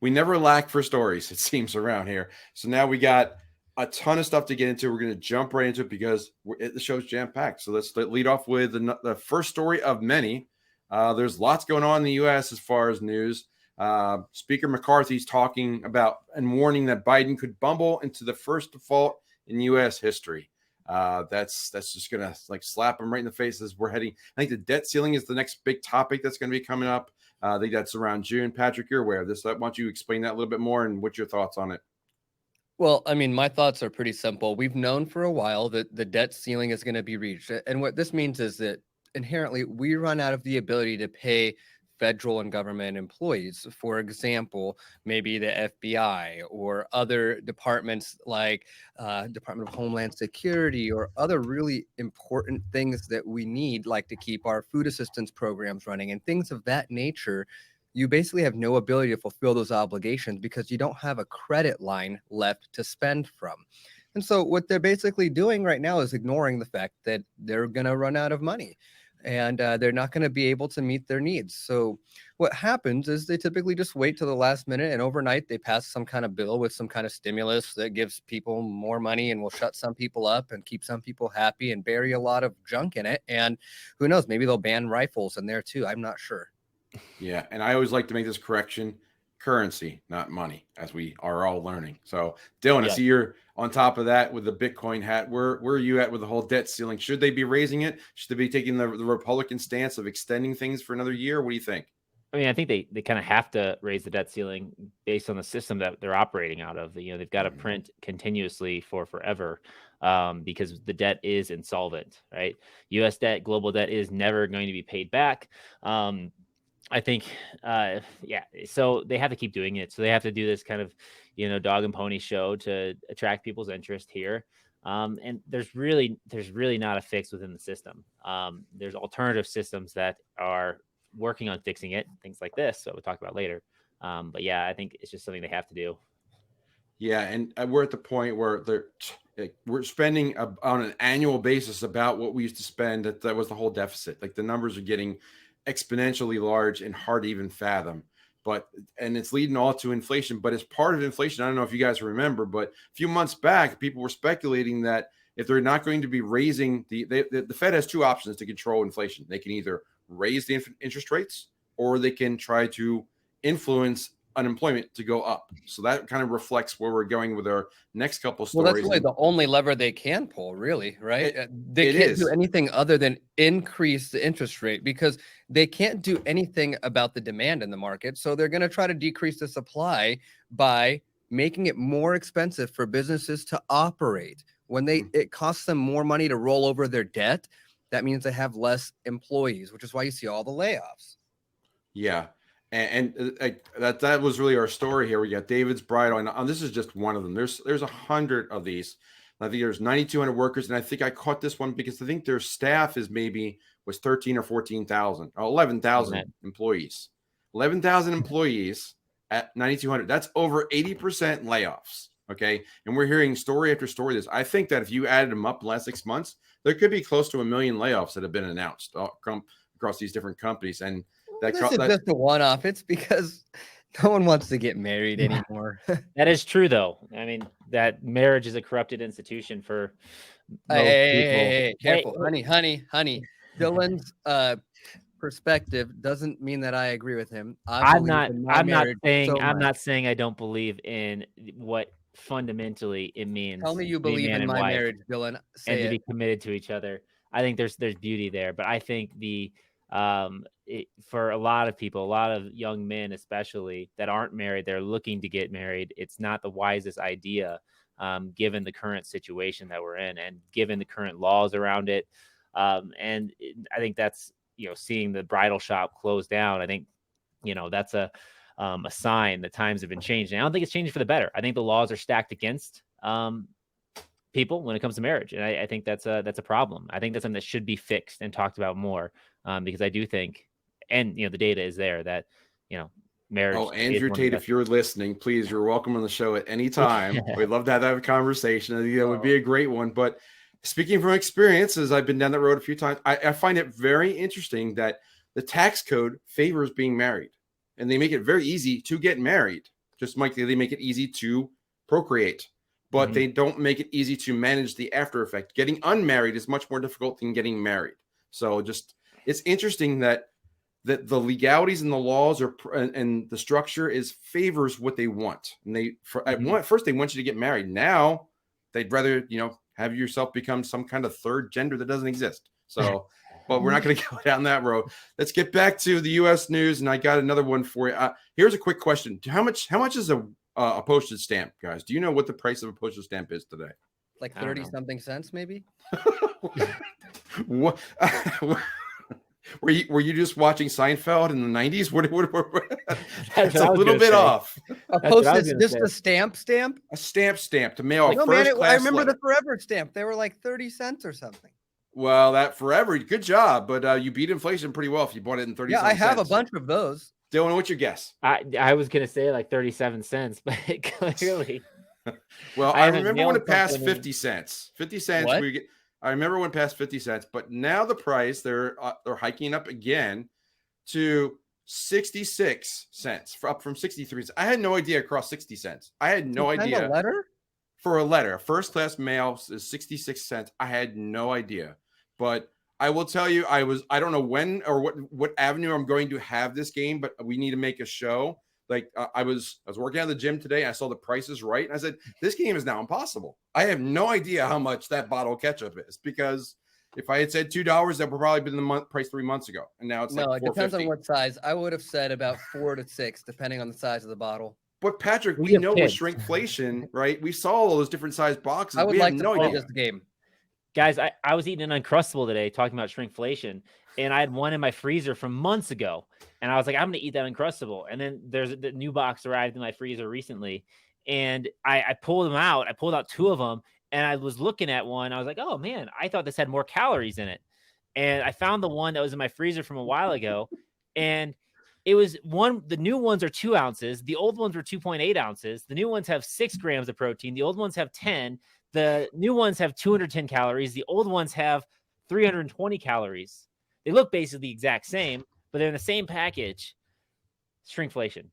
we never lack for stories, it seems, around here. So now we got a ton of stuff to get into. We're going to jump right into it because the show's jam-packed. So let's lead off with the first story of many. There's lots going on in the U.S. as far as news. Speaker McCarthy's talking about and warning that Biden could bumble into the first default in U.S. history. That's just going to like slap him right in the face as we're heading. I think the debt ceiling is the next big topic that's going to be coming up. I think that's around June. Patrick, you're aware of this. Why don't you explain that a little bit more and what's your thoughts on it? Well, I mean, my thoughts are pretty simple. We've known for a while that the debt ceiling is going to be reached. And what this means is that inherently we run out of the ability to pay federal and government employees. For example, maybe the FBI or other departments like Department of Homeland Security or other really important things that we need, like to keep our food assistance programs running and things of that nature. You basically have no ability to fulfill those obligations because you don't have a credit line left to spend from. And so what they're basically doing right now is ignoring the fact that they're going to run out of money and they're not going to be able to meet their needs. So what happens is they typically just wait till the last minute and overnight they pass some kind of bill with some kind of stimulus that gives people more money and will shut some people up and keep some people happy and bury a lot of junk in it. And who knows, maybe they'll ban rifles in there too. I'm not sure. Yeah, and I always like to make this correction: currency, not money, as we are all learning. So, Dylan, I see you're on top of that with the Bitcoin hat. Where are you at with the whole debt ceiling? Should they be raising it? Should they be taking the Republican stance of extending things for another year? What do you think? I mean, I think they kind of have to raise the debt ceiling based on the system that they're operating out of. You know, they've got to print continuously for forever because the debt is insolvent, right? U.S. debt, global debt is never going to be paid back. I think, so they have to keep doing it. So they have to do this kind of, dog and pony show to attract people's interest here. And there's really not a fix within the system. There's alternative systems that are working on fixing it, things like this. So we'll talk about later. But yeah, I think it's just something they have to do. Yeah, and we're at the point where we're spending on an annual basis about what we used to spend. That was the whole deficit. Like the numbers are getting exponentially large and hard to even fathom, and it's leading all to inflation. But as part of inflation, I don't know if you guys remember, but a few months back, people were speculating that if they're not going to be raising the Fed has two options to control inflation. They can either raise the interest rates or they can try to influence unemployment to go up. So that kind of reflects where we're going with our next couple of stories. Well, that's really the only lever they can pull, really, right? They can't do anything other than increase the interest rate because they can't do anything about the demand in the market. So they're going to try to decrease the supply by making it more expensive for businesses to operate. When it costs them more money to roll over their debt, that means they have less employees, which is why you see all the layoffs. Yeah. And that was really our story here. We got David's Bridal, and this is just one of them. There's 100 of these. I think there's 9,200 workers, and I think I caught this one because I think their staff was 13 or 14,000, 11,000 employees. 11,000 employees at 9,200. That's over 80% layoffs. Okay, and we're hearing story after story of this. I think that if you added them up in the last 6 months, there could be close to 1 million layoffs that have been announced across these different companies, and. This is just a one-off. It's because no one wants to get married anymore. That is true, though. I mean, that marriage is a corrupted institution for most people. Hey, careful, honey. Dylan's perspective doesn't mean that I agree with him. I'm not saying I don't believe in what fundamentally it means. Tell me you believe in my marriage, Dylan. To be committed to each other. I think there's beauty there, but I think for a lot of people, a lot of young men, especially that aren't married, they're looking to get married. It's not the wisest idea, given the current situation that we're in and given the current laws around it. And I think that's, seeing the bridal shop close down. I think, that's a sign that times have been changed. And I don't think it's changing for the better. I think the laws are stacked against, people when it comes to marriage. And I think that's a problem. I think that's something that should be fixed and talked about more. Because I do think, and the data is there that marriage. Oh, Andrew Tate, if you're listening, please, you're welcome on the show at any time. We'd love to have that conversation. I think that would be a great one. But speaking from experience, as I've been down that road a few times, I find it very interesting that the tax code favors being married, and they make it very easy to get married. Just like they make it easy to procreate, but they don't make it easy to manage the after effect. Getting unmarried is much more difficult than getting married. So just it's interesting that the legalities and the laws are and the structure is favors what they want. And at first they want you to get married. Now they'd rather, have yourself become some kind of third gender that doesn't exist. So, but we're not going to go down that road. Let's get back to the U.S. news, and I got another one for you. Here's a quick question: How much is a postage stamp, guys? Do you know what the price of a postage stamp is today? Like 30 something cents, maybe. What? Were you just watching Seinfeld in the 90s? What that's a little bit off. A postage, just a stamp? A stamp to mail No, a man, first class I remember letter. the Forever stamp. They were like 30 cents or something. Well, that Forever, good job, but you beat inflation pretty well if you bought it in 30 cents. Yeah, I have a bunch of those. Dylan, what's your guess? I was gonna say like 37 cents, but clearly. Well, I remember when it passed 50 cents. 50 cents. What? I remember when it passed 50 cents, but now the price they're hiking up again to 66 cents, up from 63 cents. I had no idea across 60 cents. I had no idea. A letter? For a letter, first class mail is 66 cents. I had no idea, but I will tell you, I don't know when or what avenue I'm going to have this game, but we need to make a show. Like I was working at the gym today. I saw the prices right, and I said, this game is now impossible. I have no idea how much that bottle of ketchup is, because if I had said $2, that would probably been the price 3 months ago, and now it's like $4.50. It depends on what size. I would have said about 4 to 6, depending on the size of the bottle. But Patrick, we know with shrinkflation, right? We saw all those different size boxes. I would like to play this game. Guys, I was eating an Uncrustable today talking about shrinkflation, and I had one in my freezer from months ago, and I was like, I'm going to eat that Uncrustable. And then the new box arrived in my freezer recently, and I pulled them out. I pulled out 2 of them, and I was looking at one. I was like, oh, man, I thought this had more calories in it. And I found the one that was in my freezer from a while ago, and it was the new ones are 2 ounces. The old ones were 2.8 ounces. The new ones have 6 grams of protein. The old ones have 10. The new ones have 210 calories. The old ones have 320 calories. They look basically the exact same, but they're in the same package. Shrinkflation.